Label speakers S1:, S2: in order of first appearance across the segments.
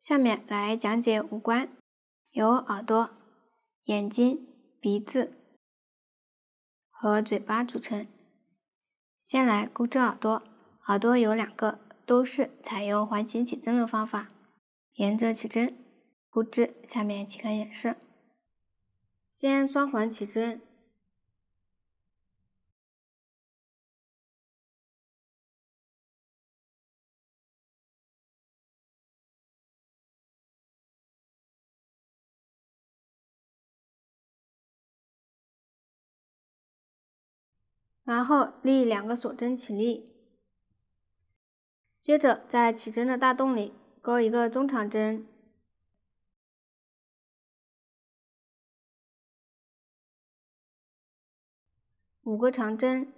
S1: 下面来讲解五官，由耳朵、眼睛、鼻子和嘴巴组成。先来钩织耳朵，耳朵有两个，都是采用环形起针的方法，沿着起针钩织。下面请看演示。先双环起针，然后立两个锁针起立，接着在起针的大洞里钩一个中长针，五个长针，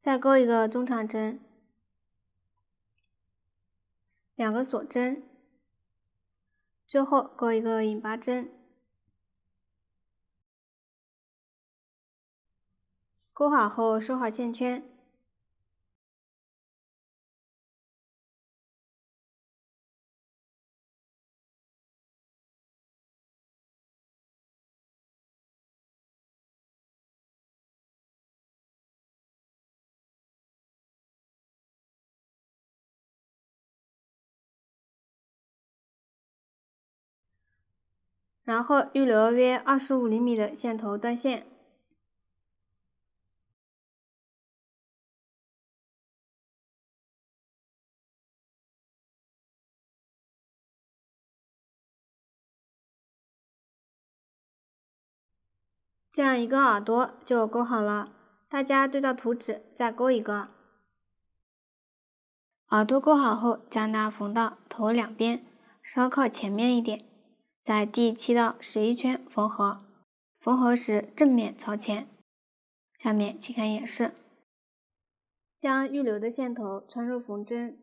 S1: 再钩一个中长针，两个锁针，最后钩一个引拔针。钩好后收好线圈，然后预留约25厘米的线头断线。这样一个耳朵就钩好了，大家对照图纸再钩一个。耳朵钩好后，将它缝到头两边，稍靠前面一点，在第7到11圈缝合，缝合时正面朝前。下面请看演示。将预留的线头穿入缝针，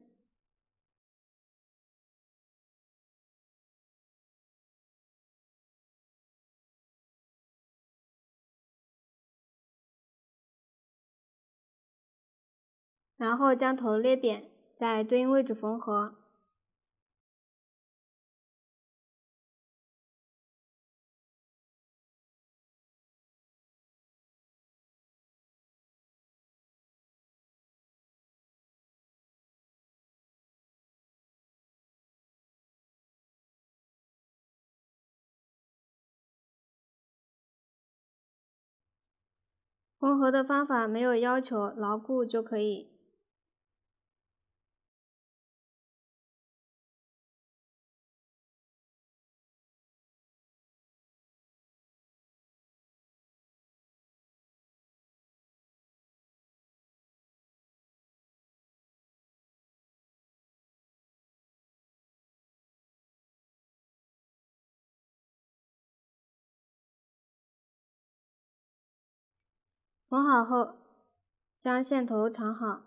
S1: 然后将头裂扁，在对应位置缝合。缝合的方法没有要求牢固就可以。缝好后，将线头藏好。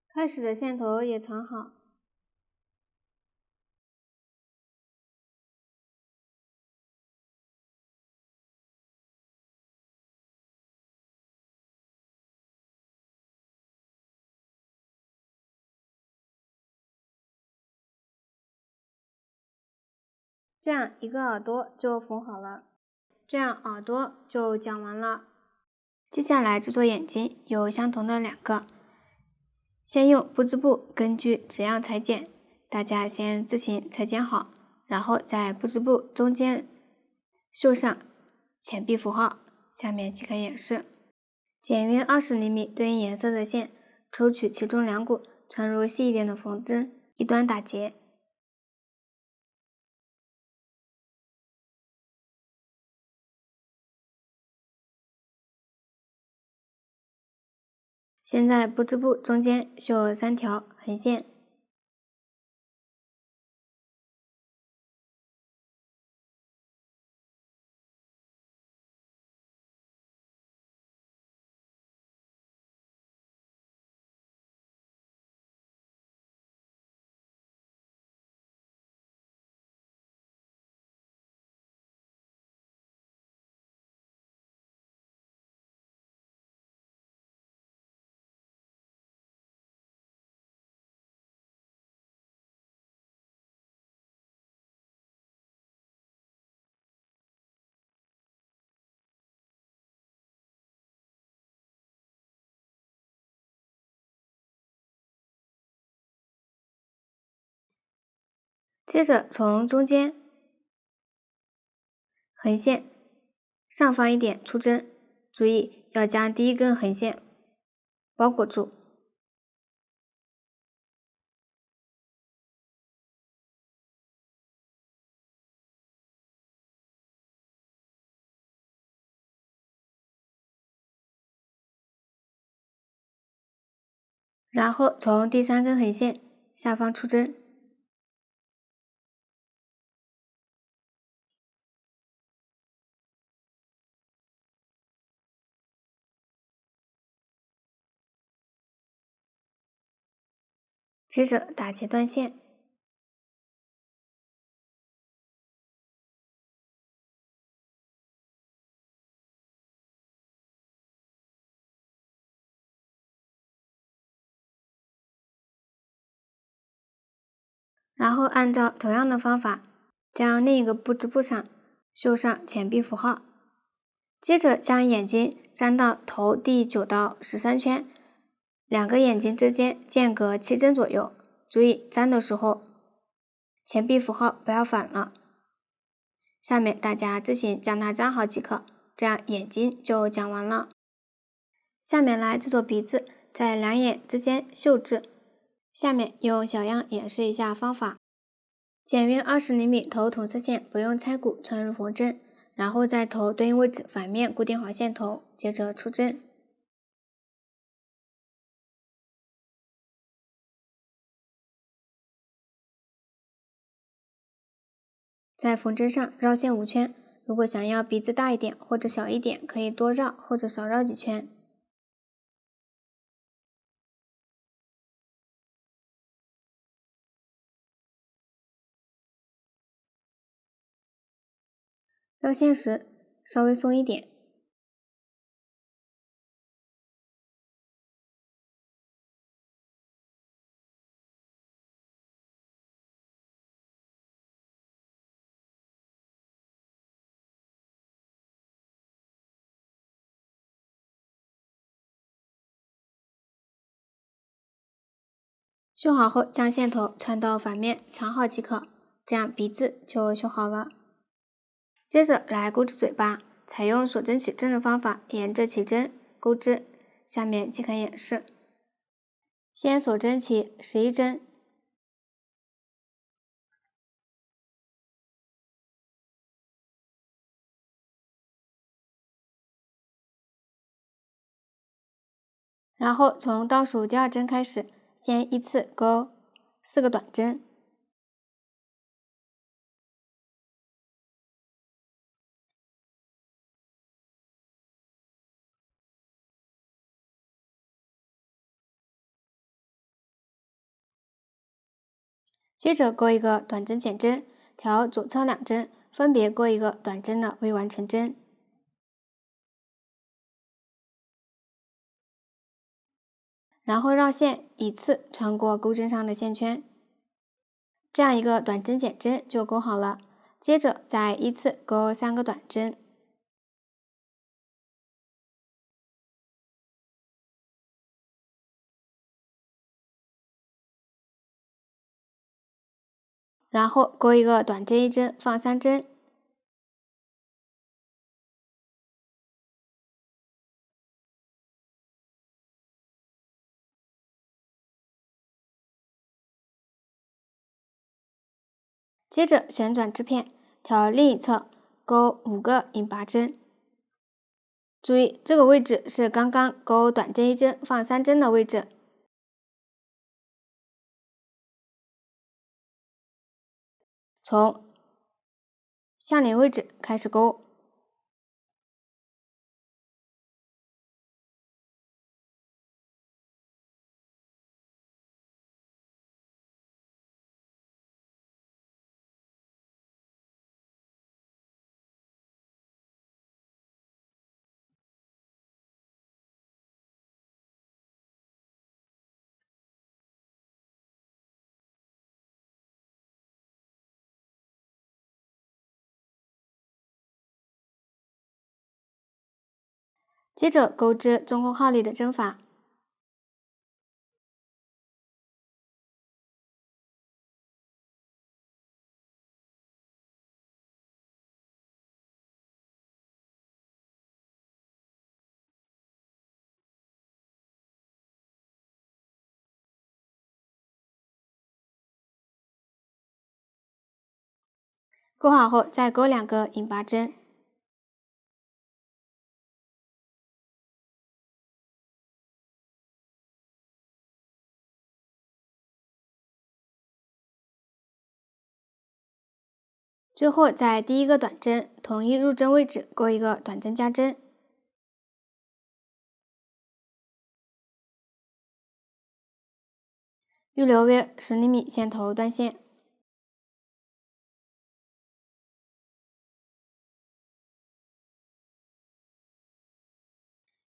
S1: 开始的线头也藏好。这样一个耳朵就缝好了，这样耳朵就讲完了。接下来制作眼睛，有相同的两个，先用布织布根据纸样裁剪，大家先自行裁剪好，然后在布织布中间绣上钱币符号。下面请看演示。剪约20厘米对应颜色的线，抽取其中2股，穿入细一点的缝针，一端打结。现在不织布中间绣3条横线，接着从中间横线上方一点出针，注意要将第一根横线包裹住，然后从第3根横线下方出针，接着打结断线，然后按照同样的方法将另一个不织布上绣上钱币符号，接着将眼睛粘到头第9到13圈，2个眼睛之间间隔7针左右，注意粘的时候钱币符号不要反了。下面大家自行将它粘好即可，这样眼睛就讲完了。下面来制作鼻子，在2眼之间绣制。下面用小样演示一下方法。剪约20厘米头同色线，不用拆骨，穿入缝针，然后在头对应位置反面固定好线头，接着出针。在缝针上绕线5圈，如果想要鼻子大一点或者小一点，可以多绕或者少绕几圈。绕线时稍微松一点，绣好后将线头穿到反面藏好即可，这样鼻子就绣好了。接着来钩织嘴巴，采用锁针起针的方法，沿着起针钩织。下面即可演示。先锁针起11针，然后从倒数第2针开始，先依次钩4个短针，接着钩一个短针减针，调左侧2针，分别钩一个短针的未完成针，然后绕线依次穿过钩针上的线圈，这样一个短针减针就钩好了。接着再依次钩3个短针，然后钩一个短针1针，放3针，接着旋转织片，挑另一侧钩5个引拔针。注意，这个位置是刚刚钩短针1针放3针的位置。从相连位置开始钩。接着钩织中空号里的针法。钩好后，再钩2个引拔针。最后在第一个短针同一入针位置钩一个短针加针，预留约10厘米线头断线。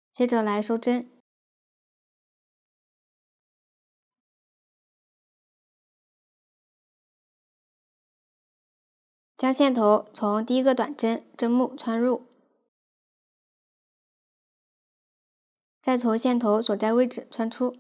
S1: 接着来收针。将线头从第一个短针针目穿入，再从线头所在位置穿出。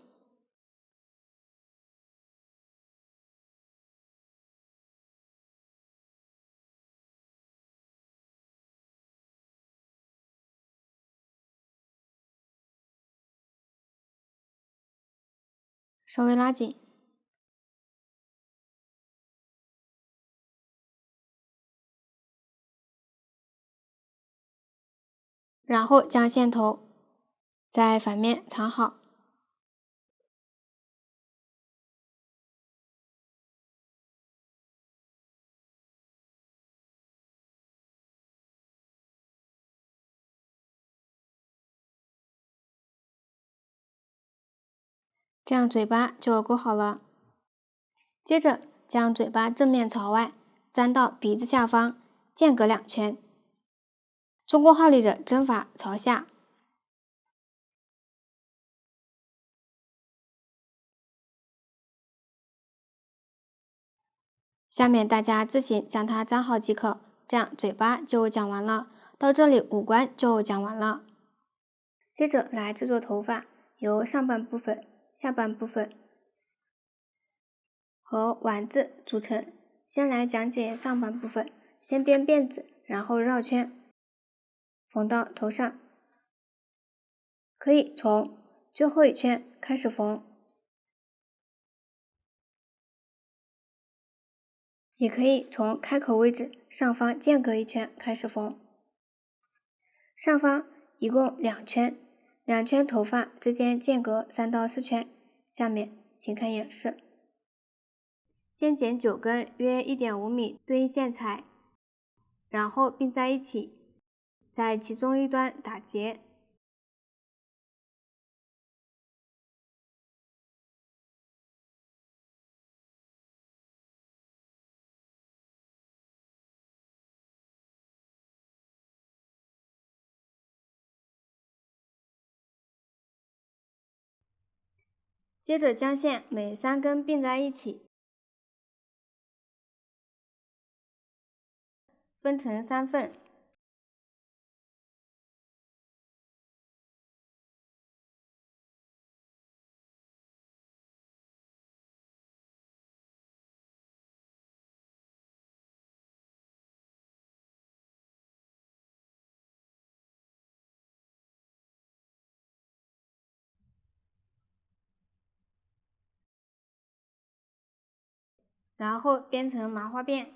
S1: 稍微拉紧，然后将线头在反面藏好。这样嘴巴就钩好了。接着将嘴巴正面朝外粘到鼻子下方，间隔2圈。中空号里的针法朝下。下面大家自行将它粘好即可。这样嘴巴就讲完了，到这里五官就讲完了。接着来制作头发，由上半部分、下半部分和丸子组成。先来讲解上半部分，先编辫子，然后绕圈，缝到头上。可以从最后一圈开始缝，也可以从开口位置上方间隔1圈开始缝。上方一共2圈，2圈头发之间间隔3到4圈。下面请看演示。先剪9根约 1.5 米对应线材，然后并在一起，在其中一端打结。接着将线每3根并在一起，分成3份。然后编成麻花辫。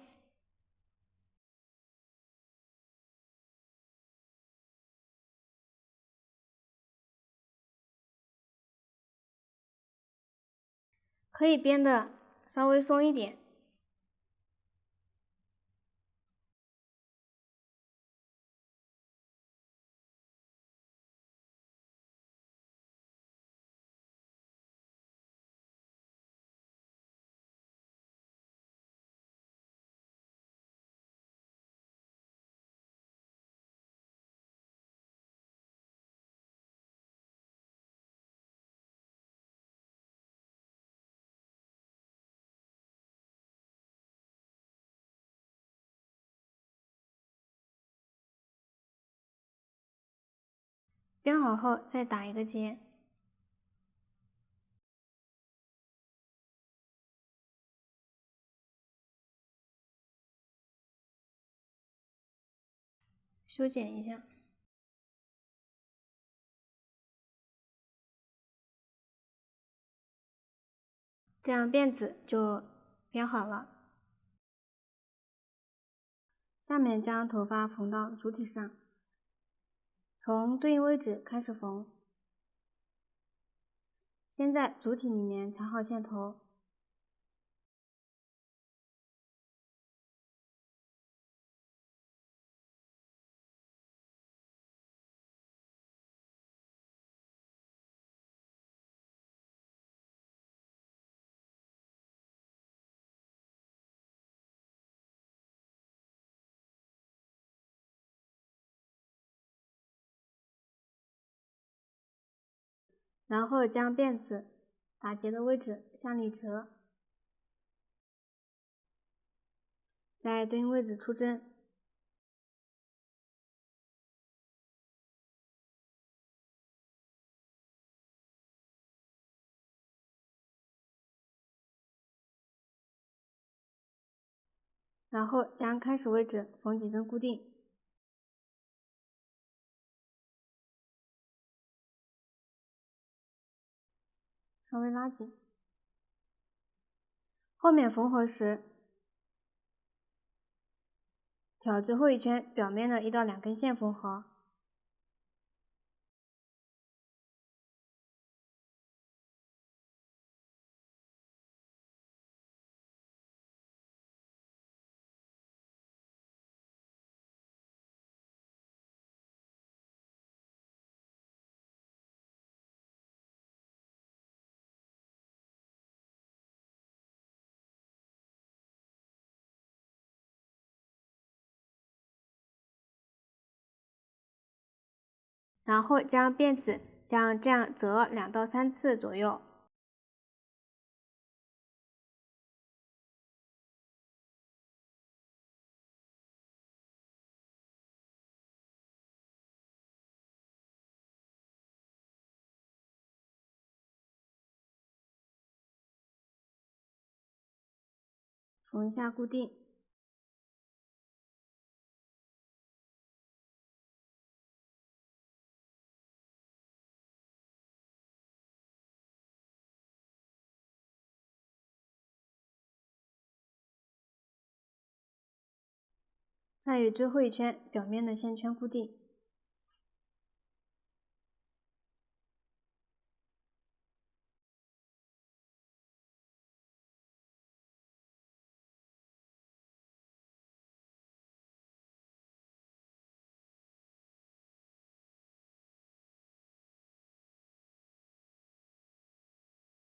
S1: 可以编的稍微松一点。编好后再打一个结，修剪一下，这样辫子就编好了。下面将头发缝到主体上，从对应位置开始缝。先在主体里面缠好线头，然后将辫子打结的位置向里折，在对应位置出针，然后将开始位置缝几针固定，稍微拉紧。后面缝合时，挑最后一圈表面的1到2根线缝合。然后将辫子像这样折2到3次左右。缝一下固定，再与最后一圈表面的线圈固定。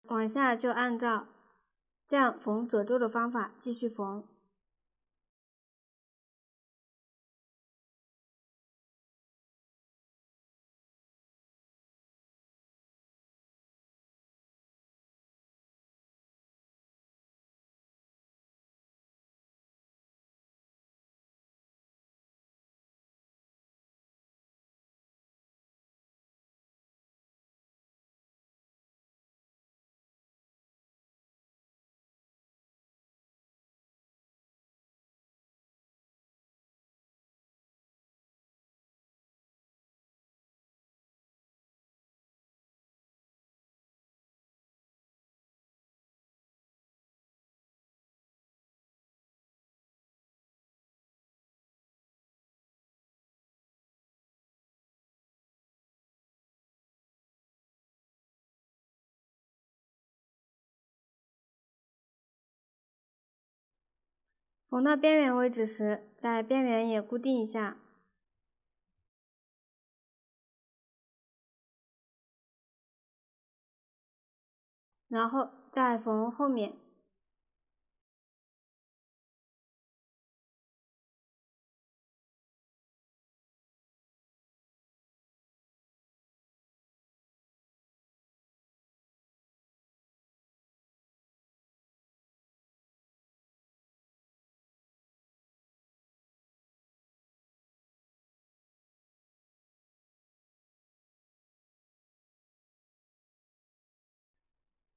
S1: 往下就按照这样缝褶皱的方法继续缝。缝到边缘为止时，在边缘也固定一下，然后再缝后面。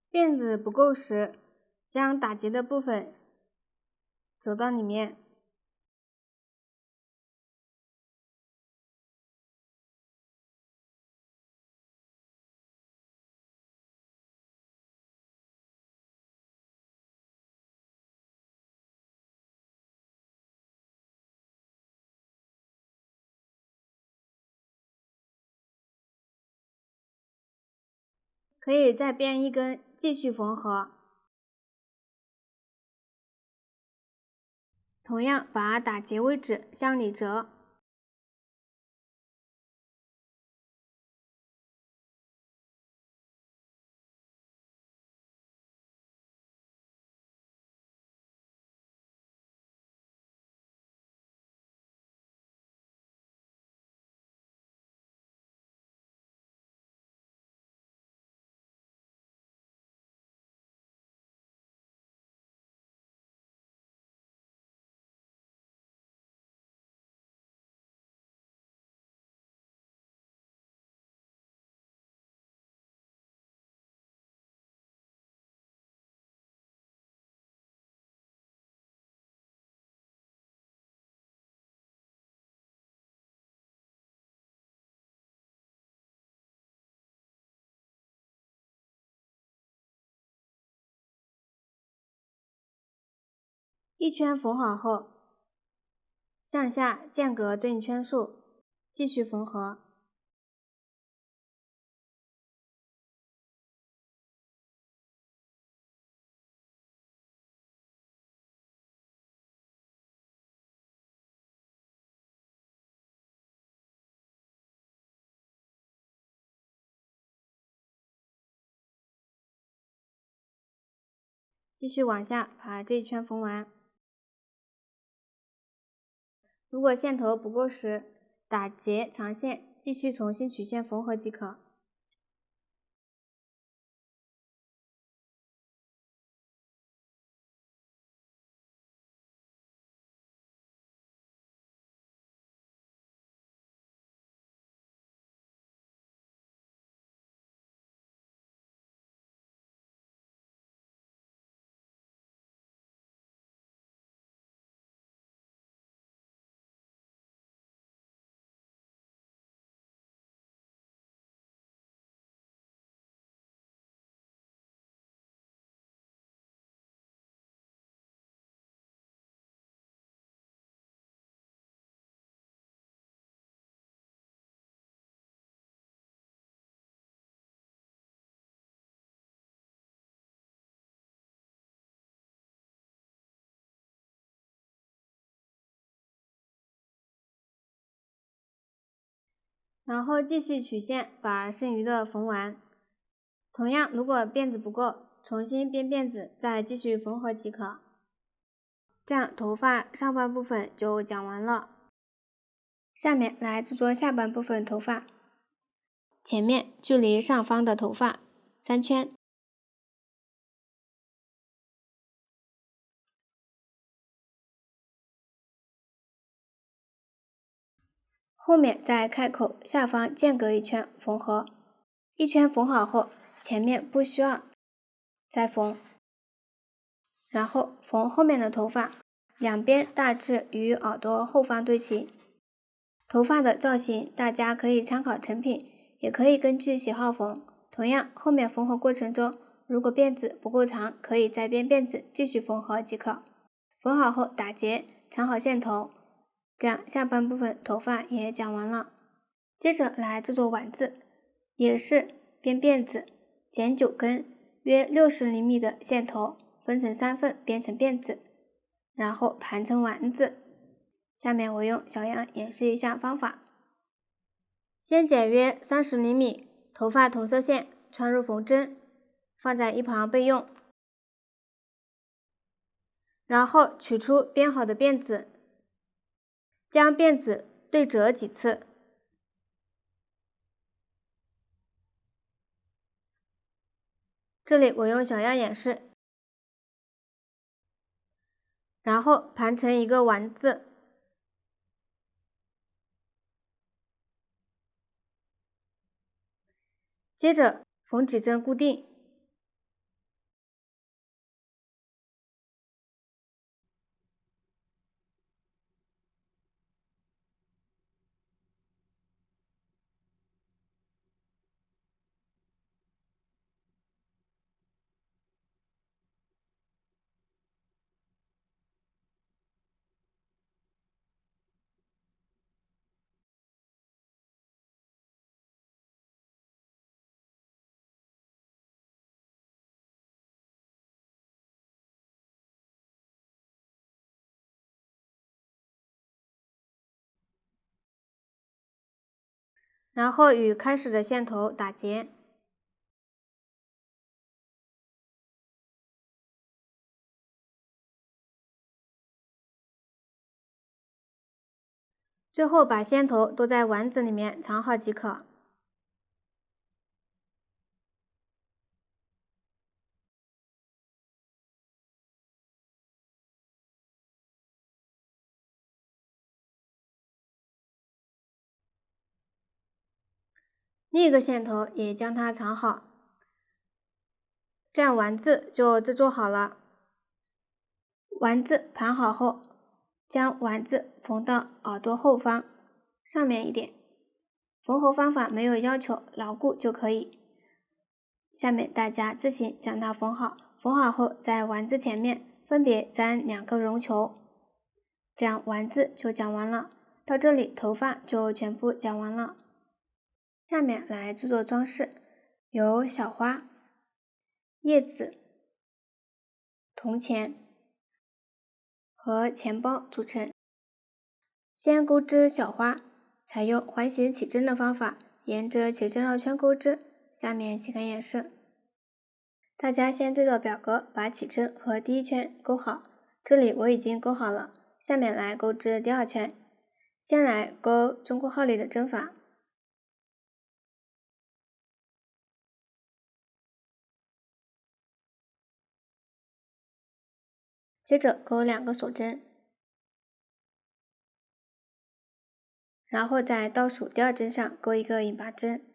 S1: 辫子不够时，将打结的部分走到里面，可以再编一根继续缝合。同样把打结位置向里折。一圈缝好后，向下间隔对应圈数，继续缝合。继续往下把这一圈缝完。如果线头不够时，打结长线，继续重新取线缝合即可。然后继续取线，把剩余的缝完。同样，如果辫子不够，重新编辫子，再继续缝合即可。这样头发上半部分就讲完了。下面来制作下半部分头发。前面距离上方的头发3圈，后面在开口下方间隔1圈缝合。1圈缝好后，前面不需要再缝，然后缝后面的头发，两边大致与耳朵后方对齐。头发的造型大家可以参考成品，也可以根据喜好缝。同样，后面缝合过程中，如果辫子不够长，可以再编辫子继续缝合即可。缝好后打结，藏好线头，这样下半部分头发也讲完了。接着来制作挽字，也是编辫子，剪9根约60厘米的线头，分成3份编成辫子，然后盘成丸子。下面我用小样演示一下方法。先剪约30厘米头发同色线，穿入缝针，放在一旁备用。然后取出编好的辫子，将辫子对折几次，这里我用小样演示，然后盘成一个丸子，接着缝几针固定。然后与开始的线头打结，最后把线头都在丸子里面藏好即可。另一个线头也将它藏好，这样丸子就制作好了。丸子盘好后，将丸子缝到耳朵后方上面一点，缝合方法没有要求，牢固就可以。下面大家自行将它缝好，缝好后在丸子前面分别粘2个绒球，这样丸子就讲完了。到这里头发就全部讲完了。下面来制作装饰，由小花、叶子、铜钱和钱包组成。先钩织小花，采用环形起针的方法，沿着起针绕圈钩织。下面请看演示。大家先对照表格把起针和第一圈钩好，这里我已经钩好了。下面来钩织第2圈，先来钩中括号里的针法，接着钩2个锁针，然后在倒数第2针上钩一个引拔针，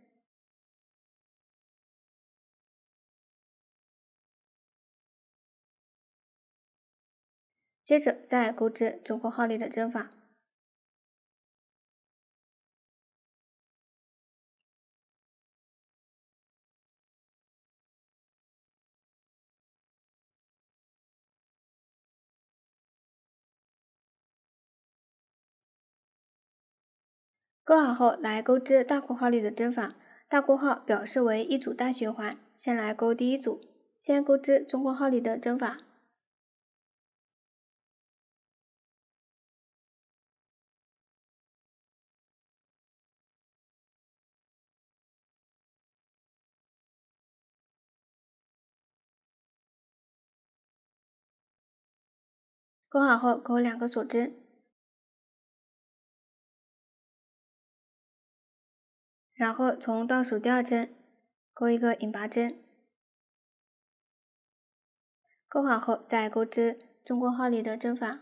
S1: 接着再钩织中括号里的针法。钩好后来钩织大括号里的针法，大括号表示为一组大循环，先来钩第1组，先钩织中括号里的针法，钩好后钩2个锁针，然后从倒数第2针钩一个引拔针，钩好后再钩织中括号里的针法，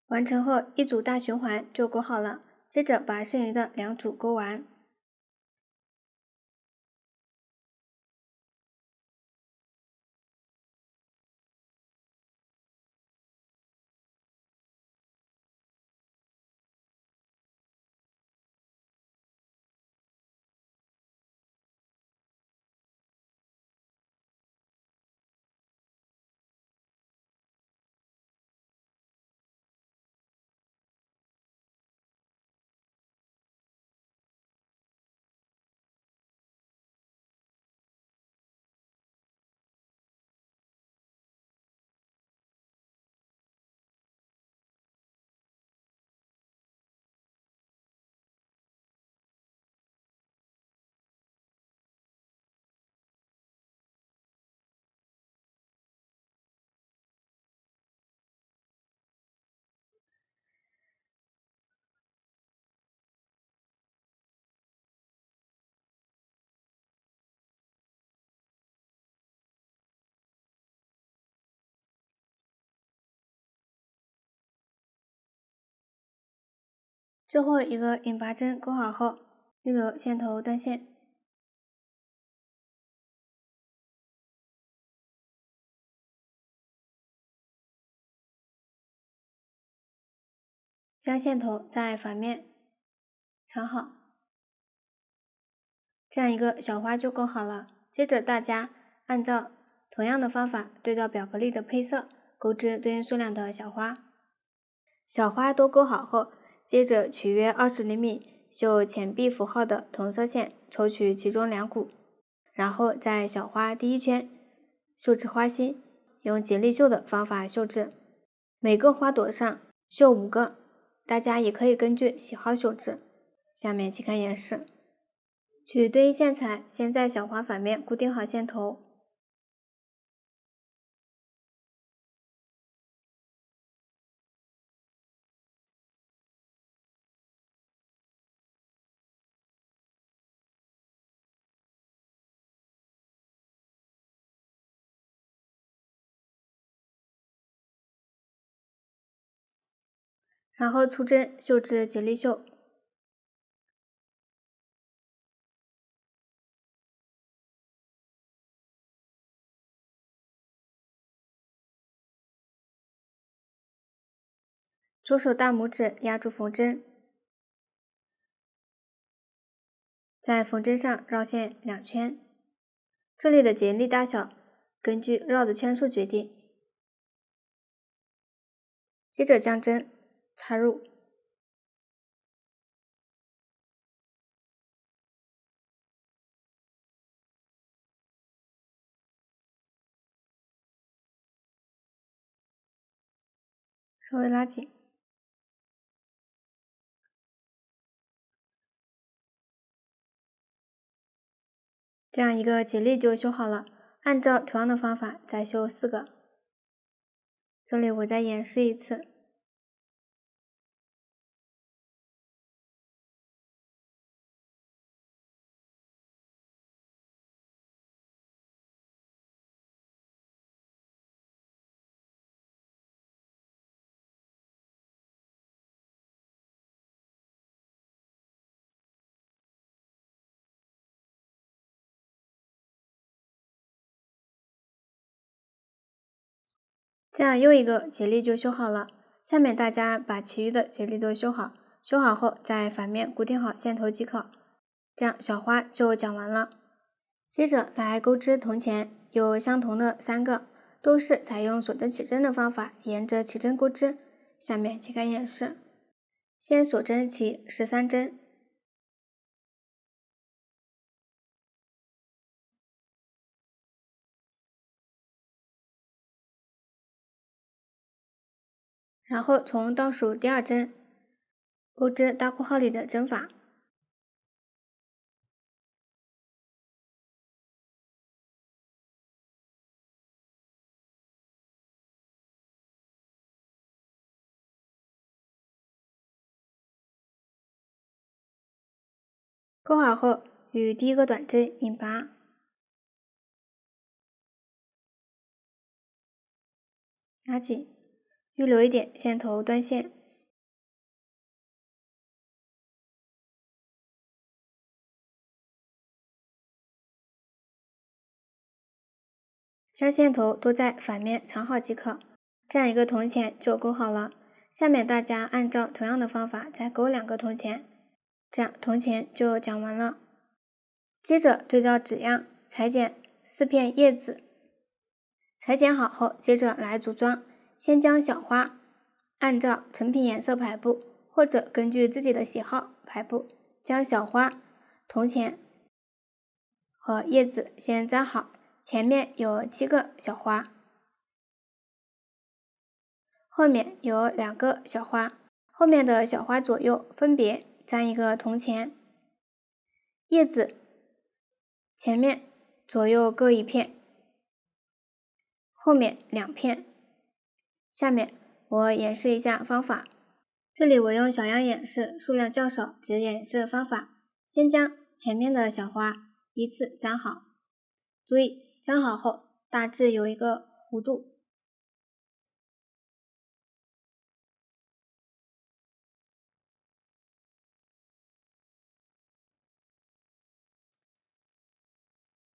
S1: 完成后一组大循环就钩好了，接着把剩余的2组钩完。最后一个引拔针钩好后，预留线头断线，将线头在反面藏好，这样一个小花就钩好了。接着大家按照同样的方法对照表格里的配色，钩织对应数量的小花。小花都钩好后，接着取约20厘米绣钱币符号的同色线，抽取其中2股，然后在小花第一圈绣制花心，用结力绣的方法绣制，每个花朵上绣5个，大家也可以根据喜好绣制。下面请看演示。取对应线材，先在小花反面固定好线头，然后出针绣制结力绣。左手大拇指压住缝针，在缝针上绕线2圈，这里的结力大小根据绕的圈数决定。接着将针插入，稍微拉紧，这样一个结力就绣好了。按照同样的方法再绣4个，这里我再演示一次。这样又一个结力就绣好了。下面大家把其余的结力都绣好，绣好后在反面固定好线头即可。这样小花就讲完了。接着来钩织铜钱，有相同的3个，都是采用锁针起针的方法，沿着起针钩织。下面请看演示。先锁针起13针，然后从倒数第2针钩织大括号里的针法，钩好后与第1个短针引拔，拉紧，预留一点线头断线，将线头都在反面藏好即可。这样一个铜钱就钩好了。下面大家按照同样的方法再钩2个铜钱，这样铜钱就讲完了。接着对照纸样裁剪4片叶子，裁剪好后接着来组装。先将小花按照成品颜色排布，或者根据自己的喜好排布。将小花、铜钱和叶子先粘好，前面有7个小花，后面有2个小花，后面的小花左右分别粘一个铜钱，叶子前面左右各1片，后面2片。下面我演示一下方法，这里我用小样演示，数量较少，只演示方法。先将前面的小花依次粘好，注意粘好后大致有一个弧度，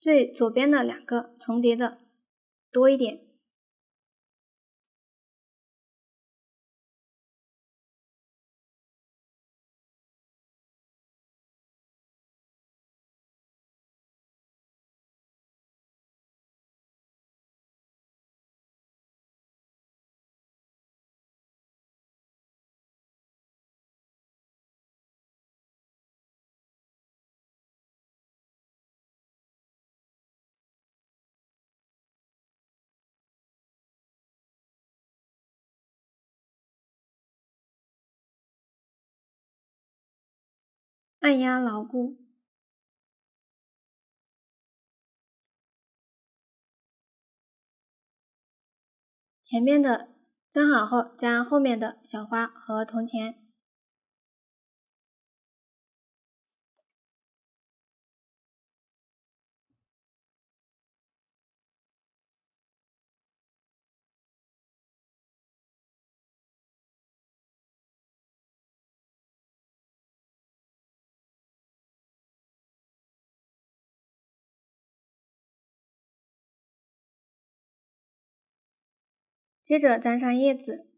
S1: 最左边的两个重叠的多一点。按压牢固。前面的粘好后，再按后面的小花和铜钱。接着粘上叶子，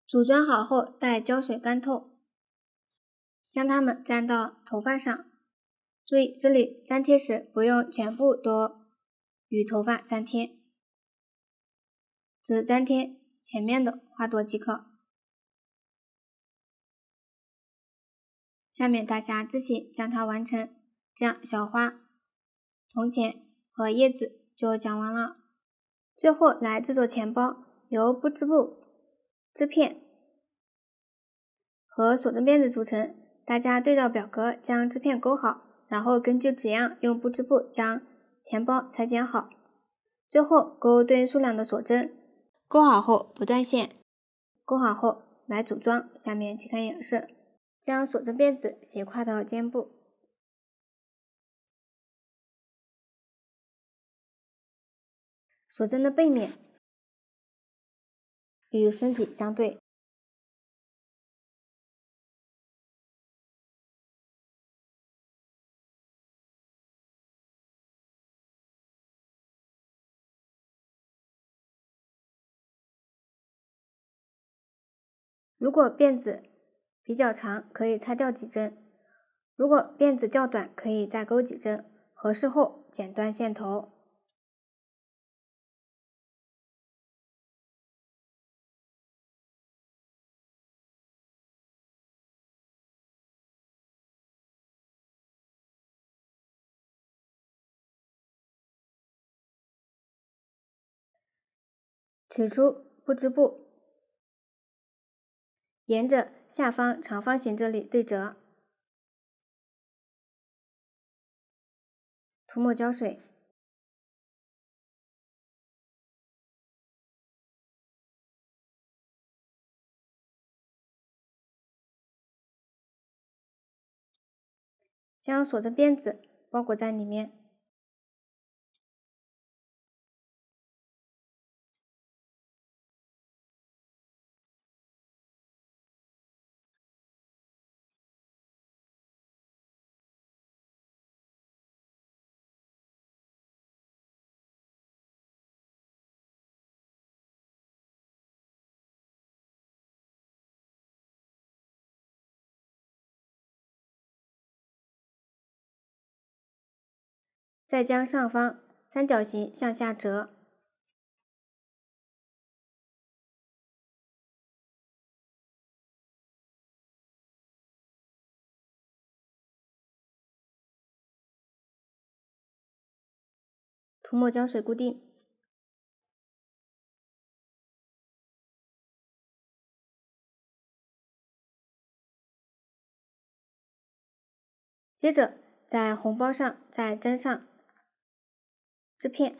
S1: 组装好后待胶水干透，将它们粘到头发上。注意这里粘贴时不用全部都与头发粘贴，只粘贴前面的花朵即可。下面大家自行将它完成，这样小花、铜钱和叶子就讲完了。最后来制作钱包，由布织布、织片和锁针辫子组成。大家对照表格将织片勾好，然后根据纸样用布织布将钱包裁剪好，最后勾对应数量的锁针，勾好后不断线，勾好后来组装。下面请看演示，将锁针辫子斜挎到肩部，锁针的背面与身体相对。如果辫子比较长，可以拆掉几针；如果辫子较短，可以再钩几针，合适后剪断线头。取出布织布，沿着下方长方形这里对折，涂抹胶水，将锁针辫子包裹在里面，再将上方三角形向下折，涂抹胶水固定。接着在红包上再粘上织片，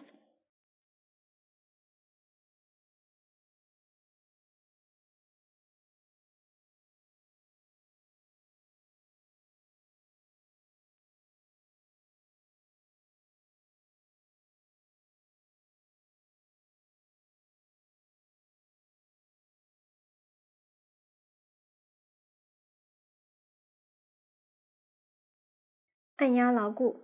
S1: 按压牢固。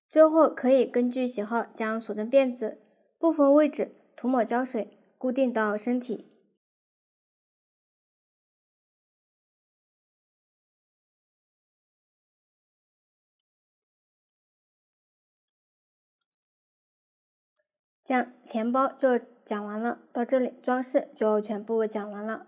S1: 最后可以根据喜好将锁针辫子部分位置涂抹胶水，固定到身体。这样钱包就讲完了，到这里装饰就全部讲完了。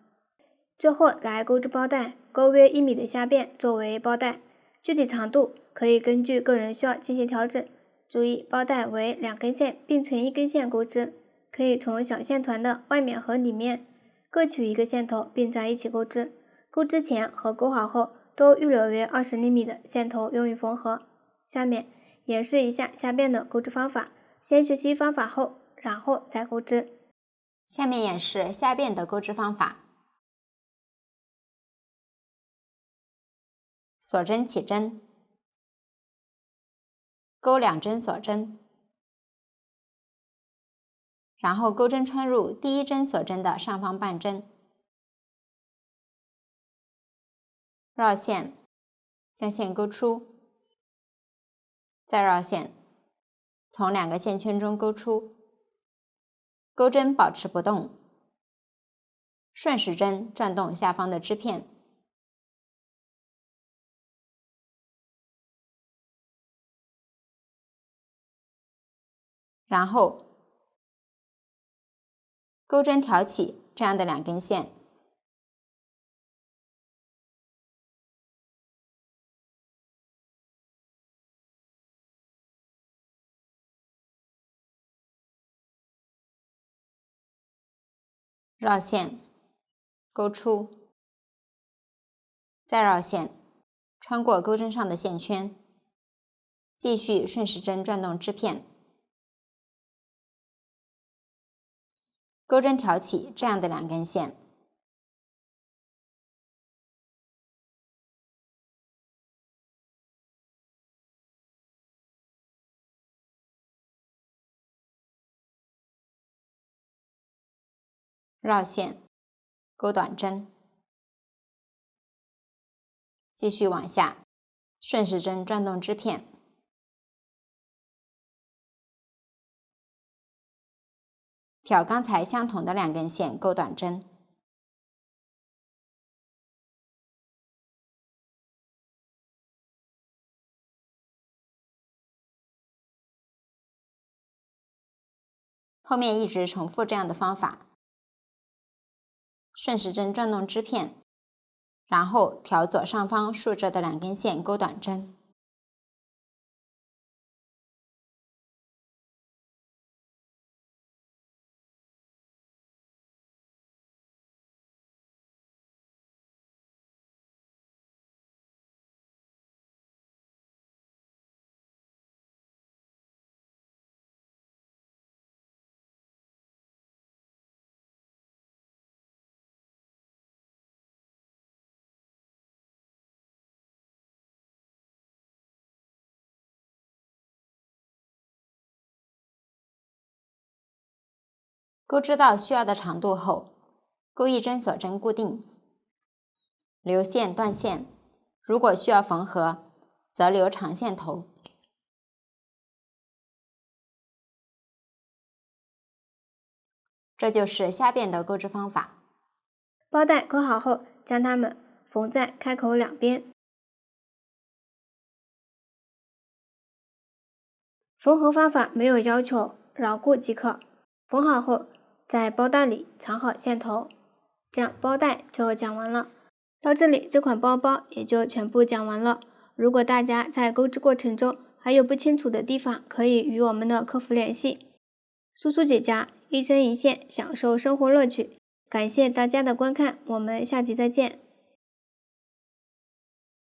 S1: 最后来钩织包带，钩约1米的虾辫作为包带，具体长度可以根据个人需要进行调整。注意包带为2根线并成1根线钩织，可以从小线团的外面和里面各取1个线头并在一起钩织。钩织前和钩好后都预留约20厘米的线头用于缝合。下面演示一下虾辫的钩织方法，先学习方法后，然后再钩织。
S2: 下面演示虾辫的钩织方法。锁针起针，钩2针锁针，然后钩针穿入第1针锁针的上方半针，绕线，将线钩出，再绕线，从2个线圈中钩出，钩针保持不动，顺时针转动下方的织片，然后钩针挑起这样的2根线，绕线，钩出，再绕线，穿过钩针上的线圈，继续顺时针转动织片，钩针挑起这样的2根线，绕线，钩短针，继续往下，顺时针转动织片，挑刚才相同的2根线钩短针，后面一直重复这样的方法，顺时针转动织片，然后挑左上方竖着的2根线钩短针，钩织到需要的长度后，钩1针锁针固定，留线断线，如果需要缝合，则留长线头。这就是虾辫的钩织方法。
S1: 包带钩好后，将它们缝在开口两边。缝合方法没有要求，牢固即可。缝好后，在包带里藏好线头，这样包带就讲完了。到这里，这款包包也就全部讲完了。如果大家在钩织过程中还有不清楚的地方，可以与我们的客服联系。苏苏姐家一针一线，享受生活乐趣。感谢大家的观看，我们下集再见。